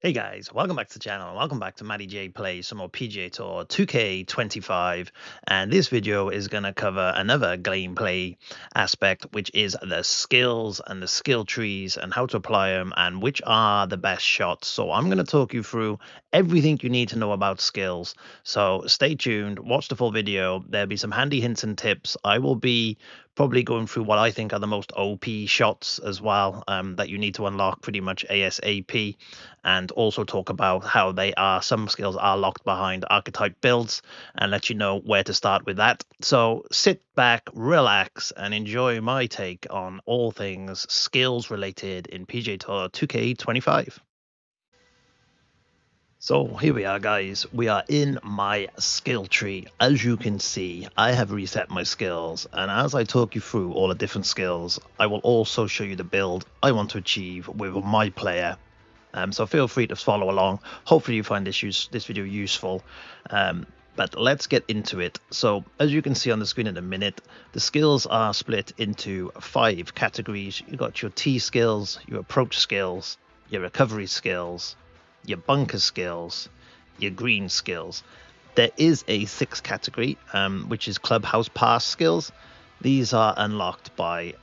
Hey guys, welcome back to the channel and welcome back to Matty J Plays some more PGA Tour 2K25, and this video is going to cover another gameplay aspect, which is the skills and the skill trees and how to apply them and which are the best shots. So I'm going to talk you through everything you need to know about skills, so stay tuned, watch the full video. There'll be some handy hints and tips. I will be probably going through what I think are the most OP shots as well, that you need to unlock pretty much ASAP, and also talk about how some skills are locked behind archetype builds and let you know where to start with that. So sit back, relax, and enjoy my take on all things skills related in PGA Tour 2K25. So here we are, guys. We are in my skill tree. As you can see, I have reset my skills, and as I talk you through all the different skills, I will also show you the build I want to achieve with my player. So feel free to follow along. Hopefully you find this video useful. But let's get into it. So as you can see on the screen in a minute, the skills are split into 5 categories. You've got your tee skills, your approach skills, your recovery skills, your bunker skills, your green skills. There is a 6th category, which is clubhouse pass skills. These are unlocked by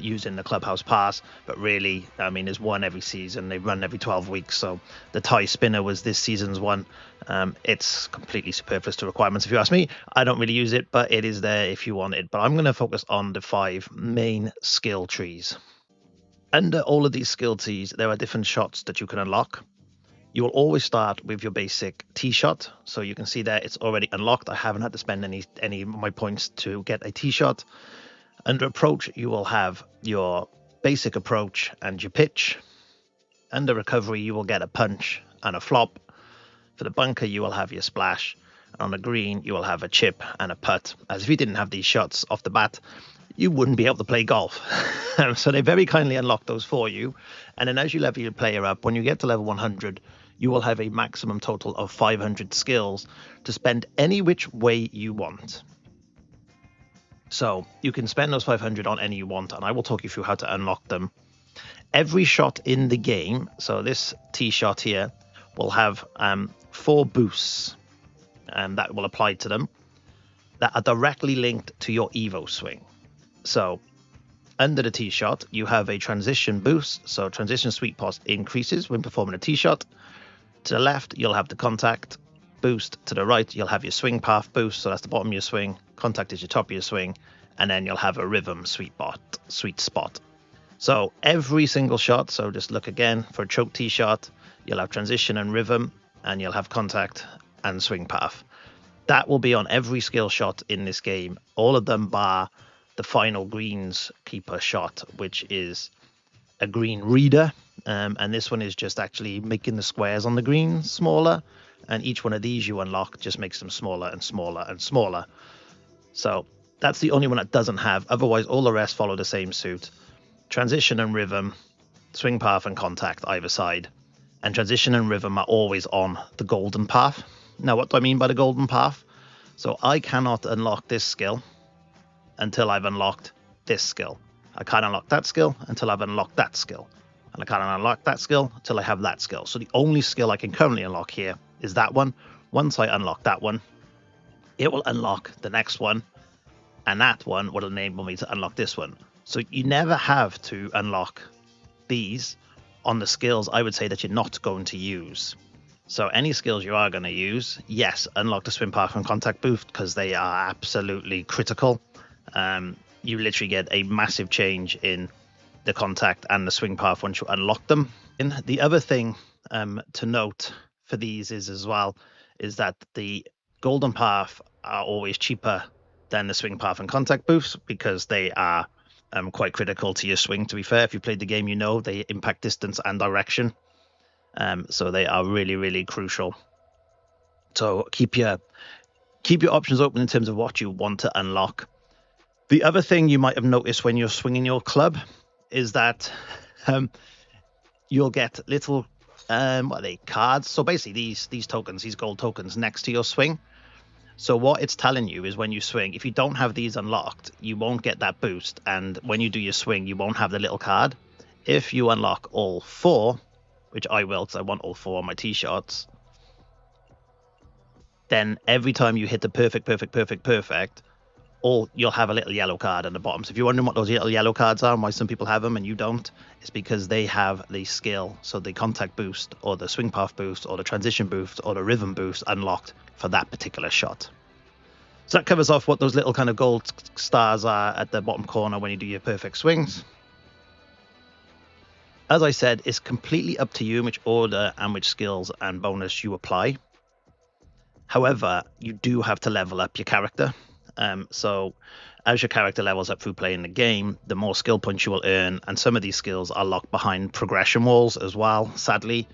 using the clubhouse pass, but really, I mean, there's one every season. They run every 12 weeks, so the tie spinner was this season's one. It's completely superfluous to requirements if you ask me. I don't really use it, but it is there if you want it. But I'm going to focus on the 5 main skill trees. Under all of these skill trees, there are different shots that you can unlock. You will always start with your basic tee shot. So you can see there it's already unlocked. I haven't had to spend any of my points to get a tee shot. Under approach, you will have your basic approach and your pitch. Under recovery, you will get a punch and a flop. For the bunker, you will have your splash. And on the green, you will have a chip and a putt. As if you didn't have these shots off the bat, you wouldn't be able to play golf. So they very kindly unlock those for you. And then as you level your player up, when you get to level 100, you will have a maximum total of 500 skills to spend any which way you want. So you can spend those 500 on any you want, and I will talk you through how to unlock them. Every shot in the game, so this tee shot here, will have 4 boosts, and that will apply to them, that are directly linked to your Evo swing. So under the tee shot, you have a transition boost, so transition sweet spot increases when performing a tee shot. To the left, you'll have the contact boost. To the right, you'll have your swing path boost, so that's the bottom of your swing. Contact is your top of your swing, and then you'll have a rhythm sweet spot. So every single shot, so just look again for a choke tee shot, you'll have transition and rhythm, and you'll have contact and swing path. That will be on every skill shot in this game, all of them bar the final greens keeper shot, which is a green reader, and this one is just actually making the squares on the green smaller, and each one of these you unlock just makes them smaller and smaller and smaller. So that's the only one that doesn't have. Otherwise, all the rest follow the same suit. Transition and rhythm, swing path and contact either side. And transition and rhythm are always on the golden path. Now, what do I mean by the golden path? So I cannot unlock this skill until I've unlocked this skill. I can't unlock that skill until I've unlocked that skill. And I can't unlock that skill until I have that skill. So the only skill I can currently unlock here is that one. Once I unlock that one, it will unlock the next one, and that one will enable me to unlock this one. So you never have to unlock these on the skills I would say that you're not going to use. So any skills you are going to use, yes, unlock the swim path and contact boost, because they are absolutely critical. You literally get a massive change in the contact and the swing path once you unlock them. And the other thing to note for these is that the golden path are always cheaper than the swing path and contact boosts, because they are quite critical to your swing. To be fair, if you played the game, you know they impact distance and direction. So they are really, really crucial. So keep your options open in terms of what you want to unlock. The other thing you might have noticed when you're swinging your club is that you'll get little what are they, cards? So basically these tokens, these gold tokens next to your swing. So what it's telling you is when you swing, if you don't have these unlocked, you won't get that boost. And when you do your swing, you won't have the little card. If you unlock all 4, which I will because I want all 4 on my tee shots, then every time you hit the perfect, you'll have a little yellow card at the bottom. So if you're wondering what those little yellow cards are and why some people have them and you don't, it's because they have the skill, so the contact boost or the swing path boost or the transition boost or the rhythm boost unlocked for that particular shot. So that covers off what those little kind of gold stars are at the bottom corner when you do your perfect swings. As I said, it's completely up to you which order and which skills and bonus you apply. However, you do have to level up your character. So as your character levels up through playing the game, the more skill points you will earn. And some of these skills are locked behind progression walls as well, sadly.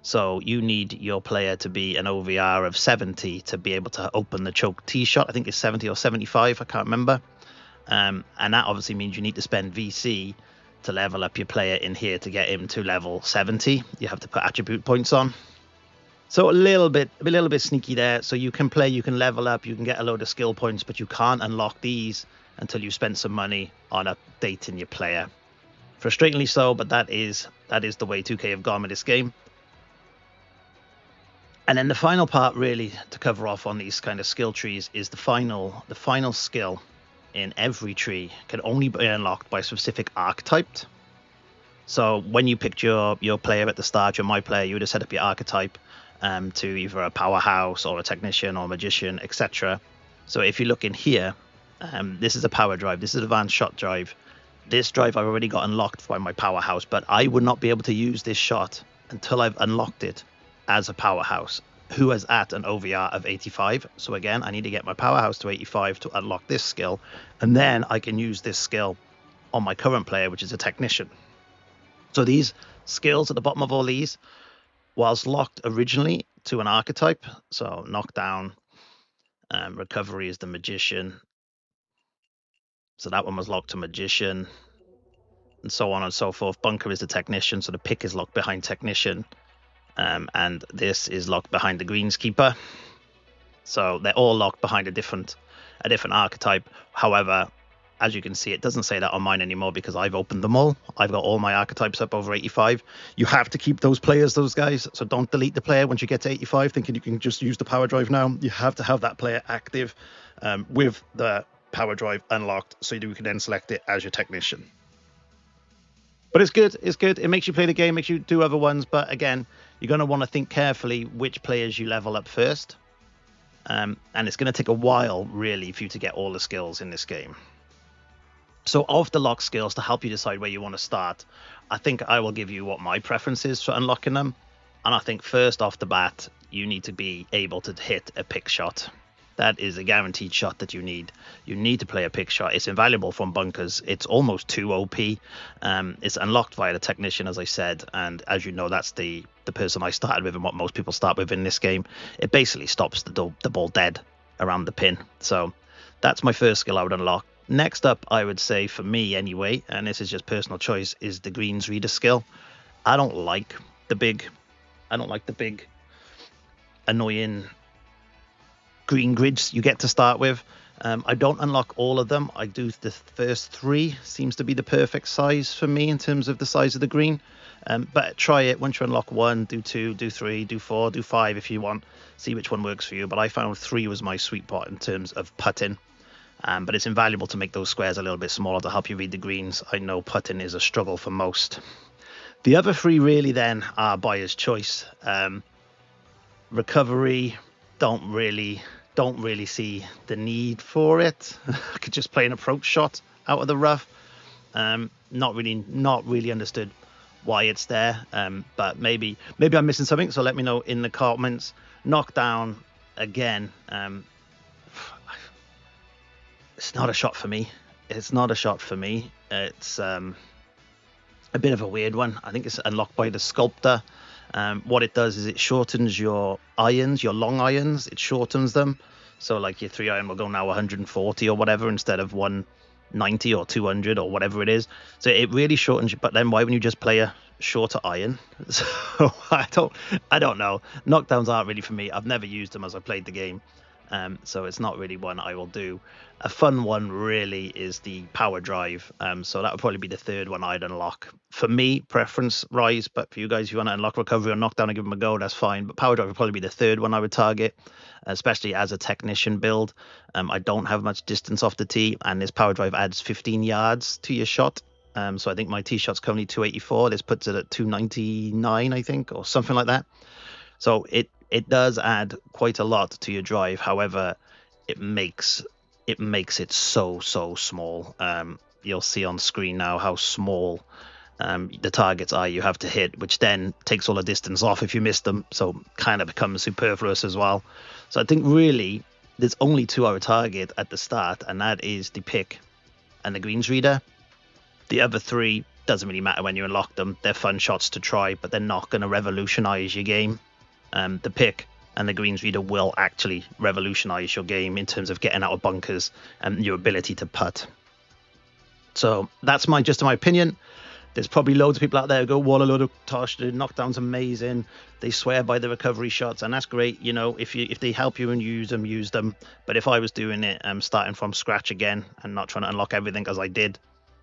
So you need your player to be an OVR of 70 to be able to open the choke tee shot. I think it's 70 or 75, I can't remember. And that obviously means you need to spend VC to level up your player in here to get him to level 70. You have to put attribute points on. So a little bit sneaky there. So you can play, you can level up, you can get a load of skill points, but you can't unlock these until you spend some money on updating your player. Frustratingly so, but that is the way 2K have gone with this game. And then the final part really to cover off on these kind of skill trees is the final skill in every tree can only be unlocked by a specific archetype. So when you picked your player at the start, your my player, you would have set up your archetype to either a powerhouse or a technician or magician, etc. So if you look in here, this is a power drive, this is advanced shot drive. This drive I've already got unlocked by my powerhouse, but I would not be able to use this shot until I've unlocked it as a powerhouse who is at an OVR of 85. So again, I need to get my powerhouse to 85 to unlock this skill, and then I can use this skill on my current player, which is a technician. So these skills at the bottom of all these, whilst locked originally to an archetype, so knockdown, recovery is the magician, so that one was locked to magician, and so on and so forth. Bunker is the technician, so the pick is locked behind technician. And this is locked behind the greenskeeper. So they're all locked behind a different archetype. However, as you can see, it doesn't say that on mine anymore because I've opened them all. I've got all my archetypes up over 85. You have to keep those players, those guys. So don't delete the player once you get to 85, thinking you can just use the power drive now. You have to have that player active with the power drive unlocked so you can then select it as your technician. But it's good. It's good. It makes you play the game, makes you do other ones. But again, you're going to want to think carefully which players you level up first. And it's going to take a while, really, for you to get all the skills in this game. So of the lock skills, to help you decide where you want to start, I think I will give you what my preference is for unlocking them. And I think first off the bat, you need to be able to hit a pick shot. That is a guaranteed shot that you need. You need to play a pick shot. It's invaluable from bunkers. It's almost too OP. It's unlocked via the technician, as I said. And as you know, that's the person I started with and what most people start with in this game. It basically stops the ball dead around the pin. So that's my first skill I would unlock. Next up, I would say for me anyway, and this is just personal choice, is the greens reader skill. I don't like the big annoying green grids you get to start with. I don't unlock all of them. I do the first 3 seems to be the perfect size for me in terms of the size of the green. But try it. Once you unlock 1, do 2, do 3, do 4, do 5 if you want. See which one works for you. But I found 3 was my sweet spot in terms of putting. But it's invaluable to make those squares a little bit smaller to help you read the greens. I know putting is a struggle for most. The other 3 really then are buyer's choice. Recovery, don't really see the need for it. I could just play an approach shot out of the rough. Not really understood why it's there. But maybe I'm missing something. So let me know in the comments. Knockdown again. It's not a shot for me. It's a bit of a weird one. I think it's unlocked by the sculptor. What it does is it shortens your irons, your long irons. It shortens them. So like your 3 iron will go now 140 or whatever instead of 190 or 200 or whatever it is. So it really shortens you. But then why wouldn't you just play a shorter iron? So I don't know. Knockdowns aren't really for me. I've never used them as I played the game. So it's not really one I will do. A fun one really is the power drive. So that would probably be the third one I'd unlock. For me, preference rise, but for you guys, if you want to unlock recovery or knockdown and give them a go, that's fine. But power drive would probably be the third one I would target, especially as a technician build. I don't have much distance off the tee, and this power drive adds 15 yards to your shot. So I think my tee shot's currently 284. This puts it at 299, I think, or something like that. So it does add quite a lot to your drive. However, it makes it so small. You'll see on screen now how small the targets are you have to hit, which then takes all the distance off if you miss them. So kind of becomes superfluous as well. So I think really there's only two I would target at the start, and that is the pick and the greens reader. The other three doesn't really matter when you unlock them. They're fun shots to try, but they're not going to revolutionize your game. The pick and the greens reader will actually revolutionize your game in terms of getting out of bunkers and your ability to putt. So that's my opinion. There's probably loads of people out there who go, "What a load of tosh! The knockdown's amazing. They swear by the recovery shots, and that's great. You know, if they help you and use them. But if I was doing it, starting from scratch again and not trying to unlock everything as I did,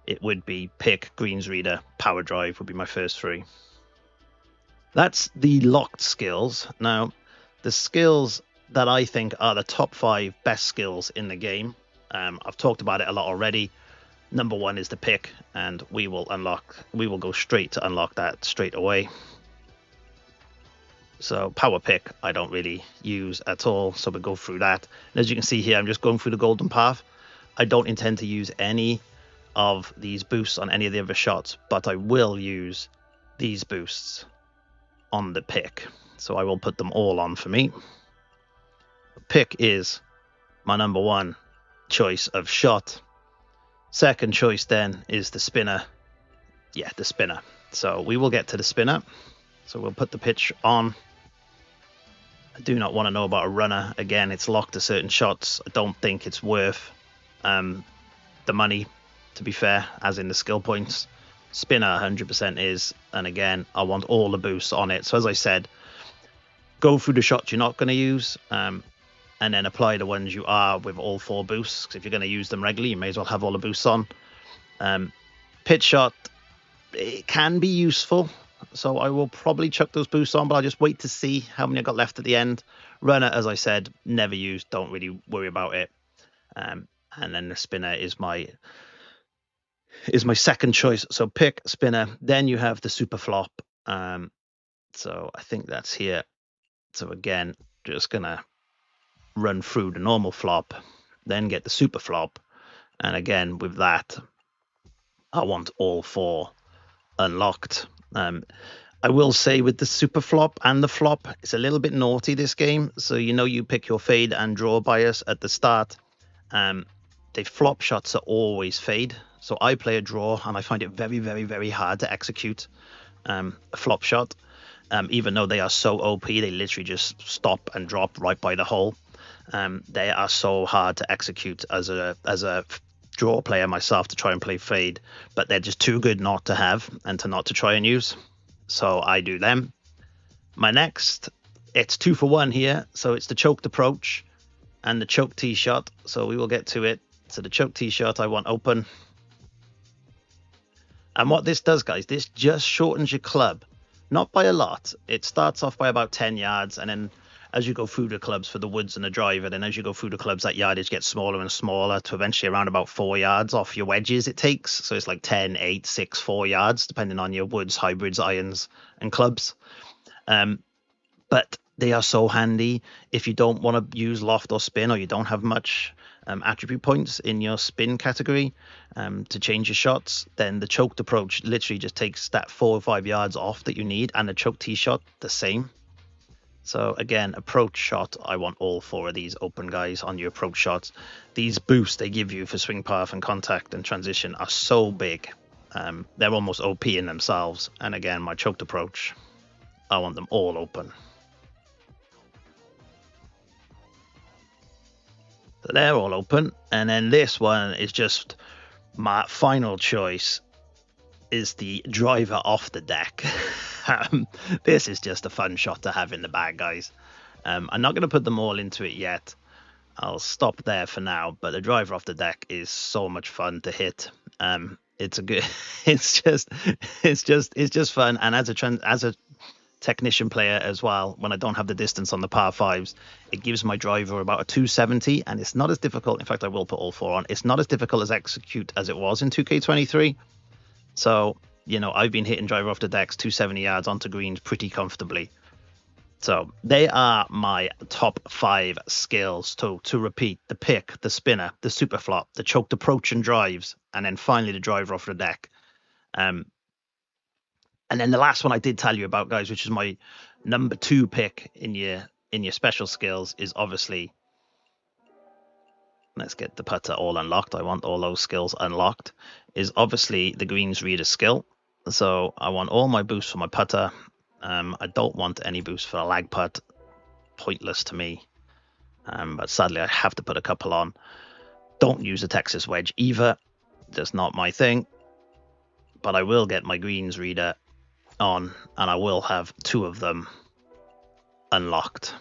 it would be pick, greens reader, power drive would be my first three." That's the locked skills. Now, the skills that I think are the top 5 best skills in the game. I've talked about it a lot already. Number 1 is the pick, and we will go straight to unlock that straight away. So power pick, I don't really use at all. So we'll go through that. And as you can see here, I'm just going through the golden path. I don't intend to use any of these boosts on any of the other shots, but I will use these boosts on the pick. So I will put them all on for me. Pick is my number 1 choice of shot. Second choice then is the spinner. Yeah, the spinner. So we will get to the spinner. So we'll put the pitch on. I do not want to know about a runner. Again, it's locked to certain shots. I don't think it's worth the money, to be fair, as in the skill points. Spinner 100% is, and again, I want all the boosts on it. So as I said, go through the shots you're not going to use, and then apply the ones you are with all 4 boosts. Because if you're going to use them regularly, you may as well have all the boosts on. Pitch shot, it can be useful, so I will probably chuck those boosts on, but I'll just wait to see how many I got left at the end. Runner, as I said, never used, don't really worry about it. And then the spinner is my second choice. So pick, spinner, then you have the super flop. So I think that's here. So again, just gonna run through the normal flop, then get the super flop, and again with that I want all 4 unlocked. I will say with the super flop and the flop, it's a little bit naughty, this game. So you pick your fade and draw bias at the start. The flop shots are always fade, so I play a draw, and I find it very, very, very hard to execute a flop shot. Even though they are so OP, they literally just stop and drop right by the hole. They are so hard to execute as a draw player myself, to try and play fade, but they're just too good not to have and not to try and use. So I do them. My next, it's 2 for 1 here. So it's the choked approach and the choke tee shot. So we will get to it. So the choke tee shot I want open. And what this does, guys, this just shortens your club. Not by a lot. It starts off by about 10 yards, and then as you go through the clubs for the woods and the driver, then as you go through the clubs, that yardage gets smaller and smaller to eventually around about 4 yards off your wedges it takes. So it's like 10, 8, 6, 4 yards, depending on your woods, hybrids, irons, and clubs. But they are so handy if you don't want to use loft or spin, or you don't have much attribute points in your spin category to change your shots. Then the choked approach literally just takes that 4 or 5 yards off that you need, and the choke tee shot the same. So again, approach shot, I want all 4 of these open, guys, on your approach shots. These boosts they give you for swing path and contact and transition are so big. They're almost OP in themselves. And again, my choked approach, I want them all open. So they're all open. And then this one is just my final choice, is the driver off the deck. This is just a fun shot to have in the bag, guys. I'm not going to put them all into it yet, I'll stop there for now. But the driver off the deck is so much fun to hit. It's a good. It's just fun. And as a technician player as well, when I don't have the distance on the par fives, it gives my driver about a 270, and it's not as difficult. In fact, I will put all four on. It's not as difficult as execute as it was in 2K23. So, you know, I've been hitting driver off the decks 270 yards onto greens pretty comfortably. So they are my top 5 skills to repeat: the pick, the spinner, the super flop, the choked approach and drives, and then finally the driver off the deck. And then the last one I did tell you about, guys, which is my number 2 pick in your special skills, is obviously, let's get the putter all unlocked. I want all those skills unlocked. Is obviously the greens reader skill. So I want all my boosts for my putter. I don't want any boost for a lag putt. Pointless to me. But sadly, I have to put a couple on. Don't use a Texas wedge either. Just not my thing. But I will get my greens reader on, and I will have 2 of them unlocked.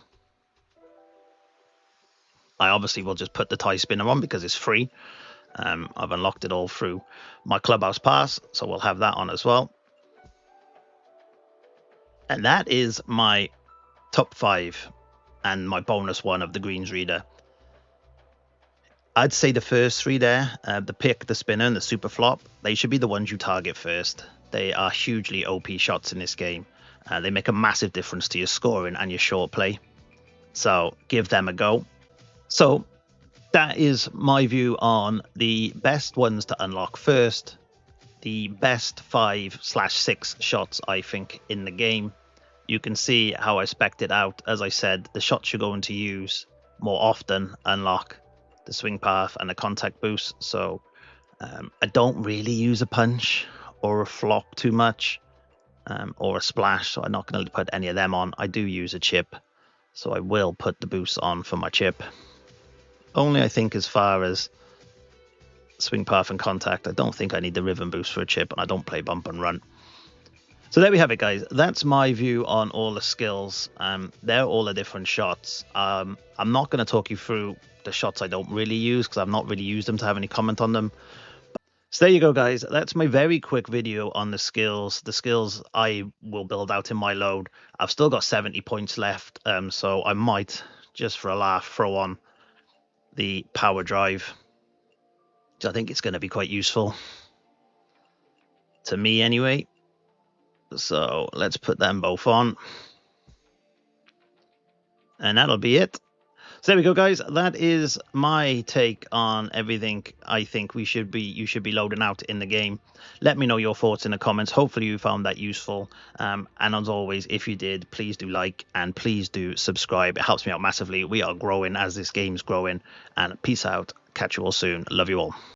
I obviously will just put the tie spinner on because it's free. I've unlocked it all through my clubhouse pass, so we'll have that on as well. And that is my top 5 and my bonus 1 of the greens reader. I'd say the first 3 there, the pick, the spinner, and the super flop, they should be the ones you target first. They are hugely OP shots in this game. They make a massive difference to your scoring and your short play. So give them a go. So that is my view on the best ones to unlock first. The best 5/6 shots, I think, in the game. You can see how I spec'd it out. As I said, the shots you're going to use more often unlock the swing path and the contact boost. So I don't really use a punch or a flop too much, or a splash, so I'm not going to put any of them on. I do use a chip, so I will put the boost on for my chip. Only I think as far as swing path and contact, I don't think I need the rhythm boost for a chip, and I don't play bump and run. So there we have it, guys. That's my view on all the skills. They're all the different shots. I'm not going to talk you through the shots I don't really use, because I've not really used them to have any comment on them. So there you go, guys. That's my very quick video on the skills I will build out in my load. I've still got 70 points left, so I might, just for a laugh, throw on the power drive. I think it's going to be quite useful to me anyway. So let's put them both on, and that'll be it. So there we go, guys. That is my take on everything I think you should be loading out in the game. Let me know your thoughts in the comments. Hopefully you found that useful. And as always, if you did, please do like and please do subscribe. It helps me out massively. We are growing as this game's growing. And peace out. Catch you all soon. Love you all.